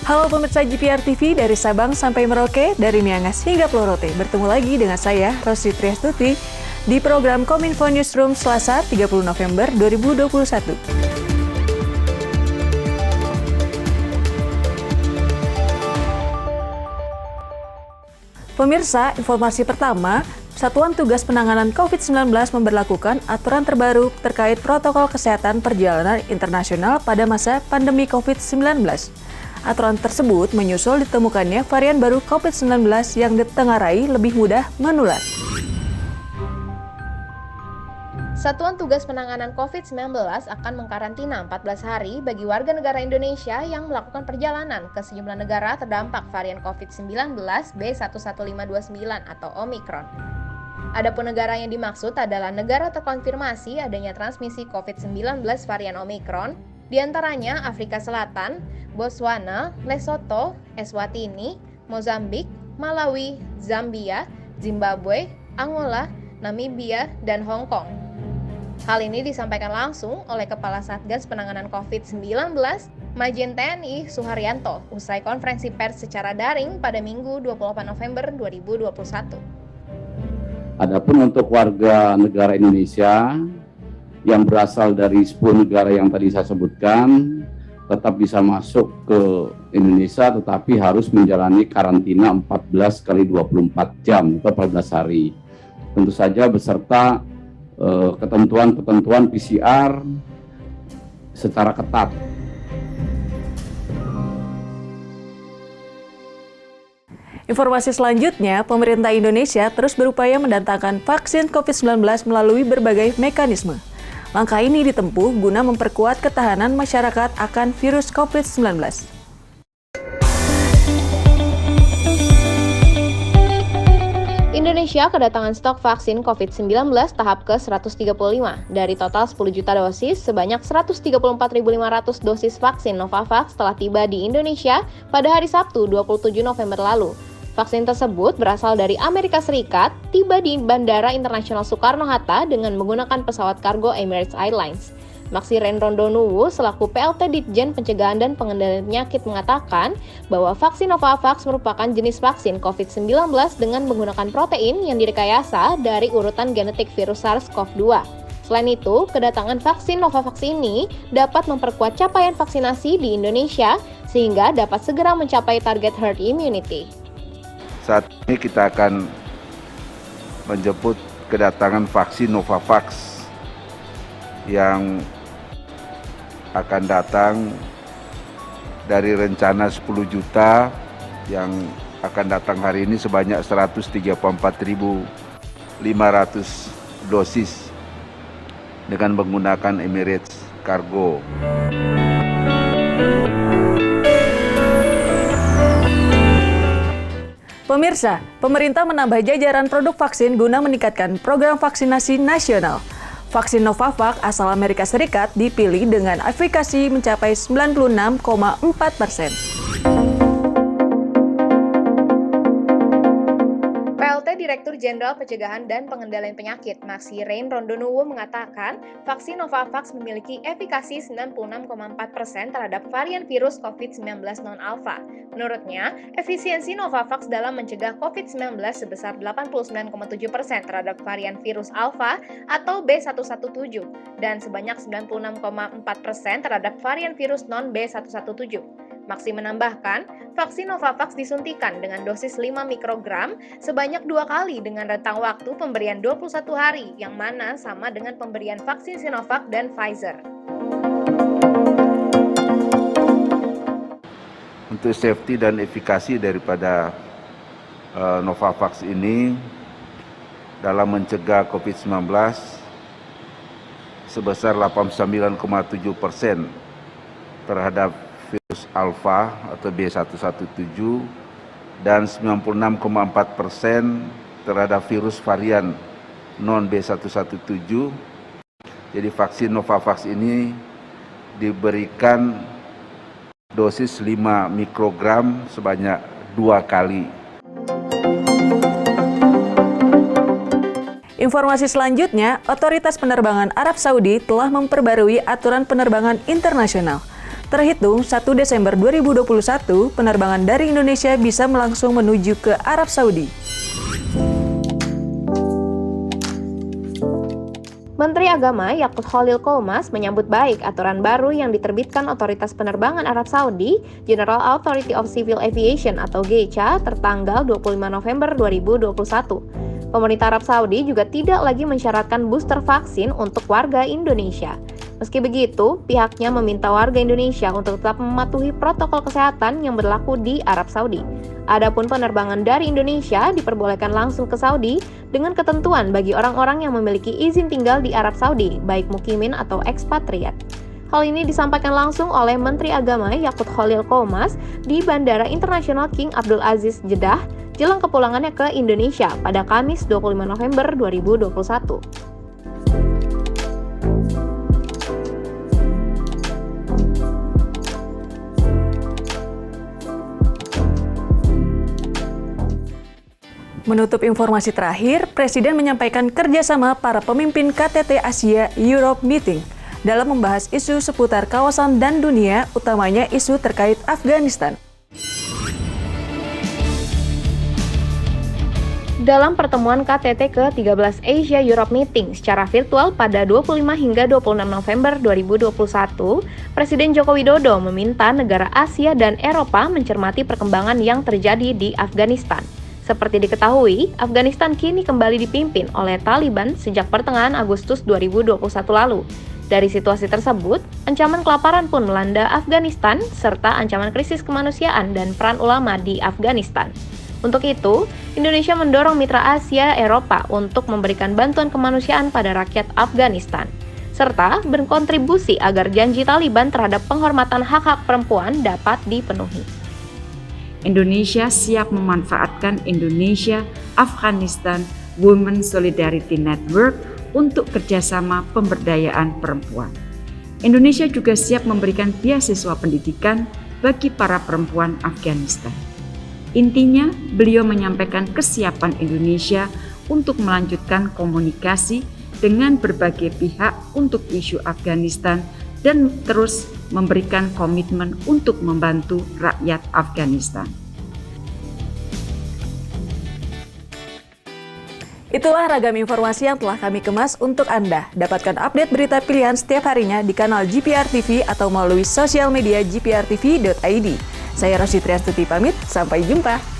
Halo pemirsa GPR TV dari Sabang sampai Merauke, dari Miangas hingga Pulau-Rote. Bertemu lagi dengan saya, Rosi Triastuti, di program Kominfo Newsroom Selasa 30 November 2021. Pemirsa, informasi pertama, Satuan Tugas Penanganan COVID-19 memberlakukan aturan terbaru terkait protokol kesehatan perjalanan internasional pada masa pandemi COVID-19. Aturan tersebut menyusul ditemukannya varian baru COVID-19 yang ditengarai lebih mudah menular. Satuan Tugas Penanganan COVID-19 akan mengkarantina 14 hari bagi warga negara Indonesia yang melakukan perjalanan ke sejumlah negara terdampak varian COVID-19 B11529 atau Omicron. Adapun negara yang dimaksud adalah negara terkonfirmasi adanya transmisi COVID-19 varian Omicron, diantaranya Afrika Selatan, Botswana, Lesotho, Eswatini, Mozambik, Malawi, Zambia, Zimbabwe, Angola, Namibia, dan Hong Kong. Hal ini disampaikan langsung oleh Kepala Satgas Penanganan COVID-19, Majen TNI Suharyanto, usai konferensi pers secara daring pada Minggu 28 November 2021. Adapun untuk warga negara Indonesia yang berasal dari 10 negara yang tadi saya sebutkan, tetap bisa masuk ke Indonesia tetapi harus menjalani karantina 14 kali 24 jam atau 14 hari. Tentu saja beserta ketentuan-ketentuan PCR secara ketat. Informasi selanjutnya, pemerintah Indonesia terus berupaya mendatangkan vaksin COVID-19 melalui berbagai mekanisme. Langkah ini ditempuh guna memperkuat ketahanan masyarakat akan virus COVID-19. Indonesia kedatangan stok vaksin COVID-19 tahap ke-135. Dari total 10 juta dosis, sebanyak 134.500 dosis vaksin Novavax telah tiba di Indonesia pada hari Sabtu 27 November lalu. Vaksin tersebut berasal dari Amerika Serikat, tiba di Bandara Internasional Soekarno-Hatta dengan menggunakan pesawat kargo Emirates Airlines. Maksiren Rondonuwu selaku PLT Ditjen Pencegahan dan Pengendalian Penyakit mengatakan bahwa vaksin Novavax merupakan jenis vaksin COVID-19 dengan menggunakan protein yang direkayasa dari urutan genetik virus SARS-CoV-2. Selain itu, kedatangan vaksin Novavax ini dapat memperkuat capaian vaksinasi di Indonesia sehingga dapat segera mencapai target herd immunity. Saat ini kita akan menjemput kedatangan vaksin Novavax yang akan datang dari rencana 10 juta yang akan datang hari ini sebanyak 134.500 dosis dengan menggunakan Emirates Cargo. Pemirsa, pemerintah menambah jajaran produk vaksin guna meningkatkan program vaksinasi nasional. Vaksin Novavax asal Amerika Serikat dipilih dengan efikasi mencapai 96,4%. PLT Direktur Jenderal Pencegahan dan Pengendalian Penyakit, Maksiren Rondonuwu mengatakan, vaksin Novavax memiliki efikasi 96,4% terhadap varian virus COVID-19 non-alpha. Menurutnya, efisiensi Novavax dalam mencegah COVID-19 sebesar 89,7% terhadap varian virus alpha atau B117 dan sebanyak 96,4% terhadap varian virus non-B117. Maksi menambahkan, vaksin Novavax disuntikan dengan dosis 5 mikrogram sebanyak 2 kali dengan rentang waktu pemberian 21 hari, yang mana sama dengan pemberian vaksin Sinovac dan Pfizer. Untuk safety dan efikasi daripada Novavax ini dalam mencegah COVID-19 sebesar 89,7% terhadap virus alpha atau B117 dan 96,4% terhadap virus varian non B117. Jadi vaksin Novavax ini diberikan dosis 5 mikrogram sebanyak 2 kali. Informasi selanjutnya, Otoritas Penerbangan Arab Saudi telah memperbarui aturan penerbangan internasional. Terhitung 1 Desember 2021, penerbangan dari Indonesia bisa langsung menuju ke Arab Saudi. Menteri Agama Yakut Khalil Qomas menyambut baik aturan baru yang diterbitkan Otoritas Penerbangan Arab Saudi, General Authority of Civil Aviation atau GCA, tertanggal 25 November 2021. Pemerintah Arab Saudi juga tidak lagi mensyaratkan booster vaksin untuk warga Indonesia. Meski begitu, pihaknya meminta warga Indonesia untuk tetap mematuhi protokol kesehatan yang berlaku di Arab Saudi. Adapun penerbangan dari Indonesia diperbolehkan langsung ke Saudi dengan ketentuan bagi orang-orang yang memiliki izin tinggal di Arab Saudi, baik mukimin atau ekspatriat. Hal ini disampaikan langsung oleh Menteri Agama Yakut Khalil Qomas di Bandara Internasional King Abdul Aziz Jeddah jelang kepulangannya ke Indonesia pada Kamis 25 November 2021. Menutup informasi terakhir, Presiden menyampaikan kerjasama para pemimpin KTT Asia Europe Meeting dalam membahas isu seputar kawasan dan dunia, utamanya isu terkait Afghanistan. Dalam pertemuan KTT ke-13 Asia Europe Meeting secara virtual pada 25 hingga 26 November 2021, Presiden Joko Widodo meminta negara Asia dan Eropa mencermati perkembangan yang terjadi di Afghanistan. Seperti diketahui, Afghanistan kini kembali dipimpin oleh Taliban sejak pertengahan Agustus 2021 lalu. Dari situasi tersebut, ancaman kelaparan pun melanda Afghanistan, serta ancaman krisis kemanusiaan dan peran ulama di Afghanistan. Untuk itu, Indonesia mendorong mitra Asia Eropa untuk memberikan bantuan kemanusiaan pada rakyat Afghanistan, serta berkontribusi agar janji Taliban terhadap penghormatan hak-hak perempuan dapat dipenuhi. Indonesia siap memanfaatkan Indonesia-Afghanistan Women Solidarity Network untuk kerjasama pemberdayaan perempuan. Indonesia juga siap memberikan beasiswa pendidikan bagi para perempuan Afghanistan. Intinya, beliau menyampaikan kesiapan Indonesia untuk melanjutkan komunikasi dengan berbagai pihak untuk isu Afghanistan dan terus memberikan komitmen untuk membantu rakyat Afghanistan. Itulah ragam informasi yang telah kami kemas untuk Anda. Dapatkan update berita pilihan setiap harinya di kanal GPR TV atau melalui sosial media gprtv.id. Saya Rosi Triastuti pamit, sampai jumpa.